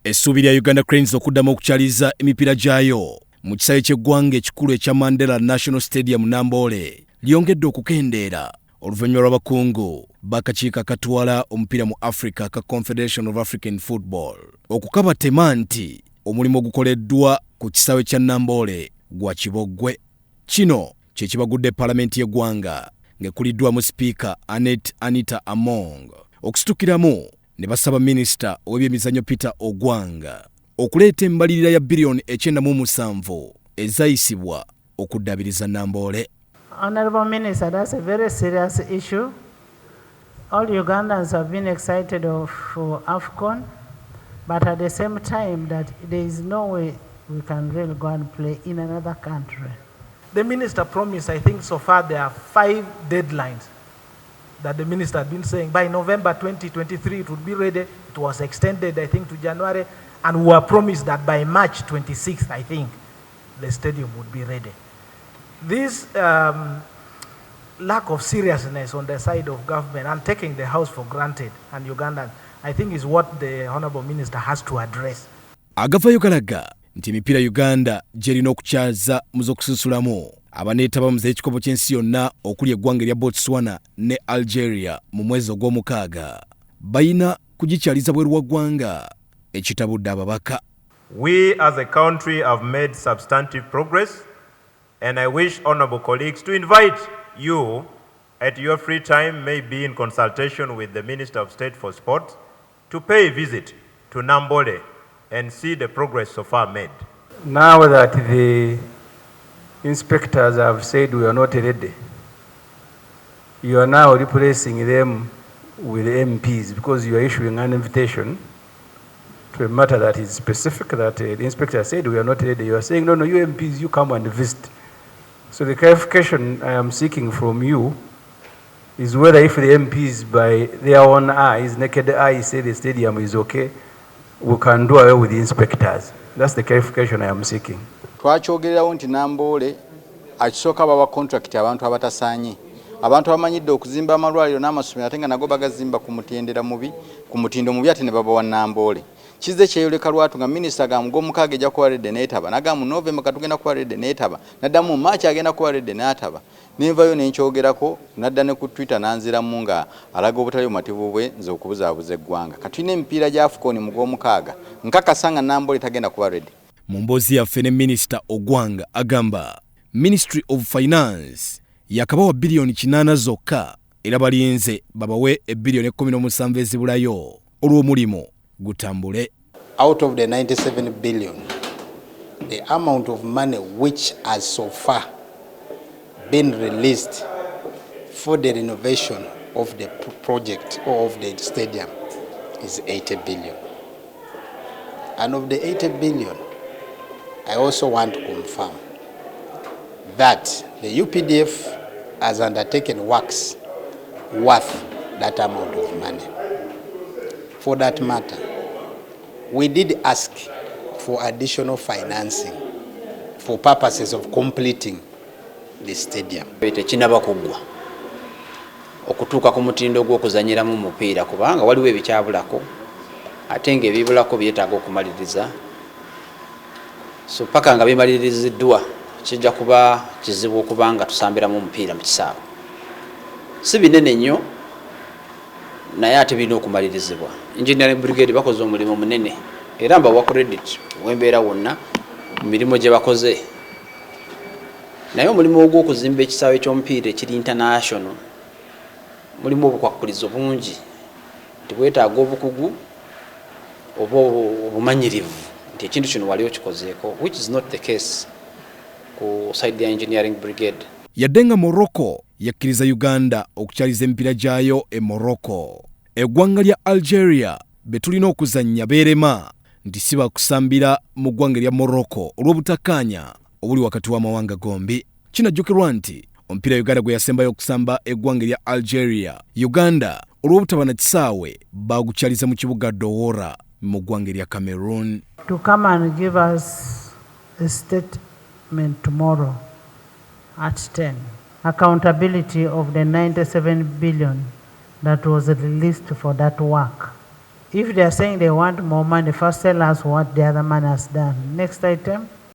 Essuubi lya Uganda Cranes okuddamu okukyaliza emipiira gyayo mu kisaawe ky'eggwanga ekikulu ekya Mandela National Stadium Namboole lyongedde okukendeera oluvannyuma lw'abakungu b'akakiiko akatwala omupiira mu Africa ka Confederation of African Football okukabatema nti omulimu ogukoleddwa ku kisaawe kya Namboole gwa kiboggwe. Kino kye kibagudde Paalamenti y'eggwanga ng'ekuliddwamu Sipiika Anita Among okusitukiramu ne basaba Minisita w'ebyemizannyo Peter Ogwanga okuleeta embalirira ya biliyoni 97 ezayisibwa okuddabiriza Namboole. Honorable Minister, that's a very serious issue. All Ugandans have been excited for AFCON, but at the same time that there is no way we can really go and play in another country. The Minister promised, I think so far there are 5 deadlines that the Minister had been saying. By November 2023 it would be ready. It was extended, I think, to January, and we were promised that by March 26th, I think, the stadium would be ready. This lack of seriousness on the side of government and taking the house for granted and Ugandan, I think, is what the Honourable Minister has to address. Agavayo kalaga nti emipiira Uganda gy'erina okukyaza mu z'okususulamu abaneetaba mu z'ekikopo ky'ensi yonna okuli eggwanga erya Botswana ne Algeria mu mwezi ogw'omukaaga bayina kugikyaliza bweru wa ggwanga ekitabudde Ababaka. We as a country have made substantive progress, and I wish honourable colleagues to invite you at your free time, maybe in consultation with the Minister of State for Sport, to pay a visit to Namboole and see the progress so far made. Now that the inspectors have said we are not ready, you are now replacing them with MPs because you are issuing an invitation to a matter that is specific, that the inspector said we are not ready. You are saying, no, you MPs, you come and visit. So the clarification I am seeking from you is whether if the MPs by their own eyes, naked eyes, say the stadium is okay, we can do away with the inspectors. That's the clarification I am seeking. Twakyogererawo nti Namboole akisooka baba contract abantu abatasaanye. Abantu abamanyidde okuzimba amalwaliro n'amasomero ate nga nago bagazimba ku mutindo mubi ate ne baba wa Namboole. Kize kyeyoleka lwatu nga Minisita agamba gw'omukaaga ejja kuba redde n'etaba, n'agamba mu November katugenda kuba redde n'etaba, n'addamu mu March agenda kuba redde n'ataba. Nenvayo nenkyogerako, n'adda ne ku Twitter n'anziramu nga alaga obutali bumativu bwe nze okubuzaabuza eggwanga. Katulina emipiira gya AFCON mu gw'omukaaga, nkakasa nga Namboole tagenda kuba redde. Mu mboozi yaffe ne Minisita Ogwanga agamba Ministry of Finance yakabawa biliyoni 8 zokka era balinze babawe biliyoni 17 ezibulayo olw'omulimu gutambule. Out of the 97 billion, the amount of money which has so far been released for the renovation of the project or of the stadium is 80 billion. And of the 80 billion, I also want to confirm that the UPDF has undertaken works worth that amount of money. For that matter, we did ask for additional financing for purposes of completing the stadium. Tekinaba kuggwa okutuuka ku mutindo gw'okuzanyiramu omupiira kubanga waliwo ebikyabulako ate ng'ebibulako byetaaga okumaliriza. So paka nga bimaliriziddwa kijja kuba kizibu okubanga tusambiramu omupiira mu kisaawe. Si binene nnyo naye ate birina okumalirizibwa. Engineering Brigade bakoze omulimu munene era mbawa credit wembeera wonna mu mirimu gye bakoze. Naye omulimu ogw'okuzimba ekisaawe ky'omupiira ekiri international mulimu obukwakulizo bungi nti bwetaaga obukugu oba obumanyirivu nti ekintu kino wali okikozeeko, which is not the case ku side ya Engineering Brigade. Yadde nga Morocco yakkiriza Uganda okukyaliza emipiira gyayo e Morocco, eggwanga lya Algeria betulina okuzannya beerema nti si bakusambira mu ggwanga lya Morocco olw'obutakkaanya obuli wakati w'amawanga gombi. Kinajjukirwa nti omupiira Uganda gwe yasembayo okusamba eggwanga lya Algeria, Uganda olw'obutaba na kisaawe baagukyaliza mu kibuga Douala mu ggwanga lya Cameroon. To come and give us a statement tomorrow at 10. Accountability of the 97 billion that was released for that work. If they are saying they want more money, first tell us what the other man has done. Next item.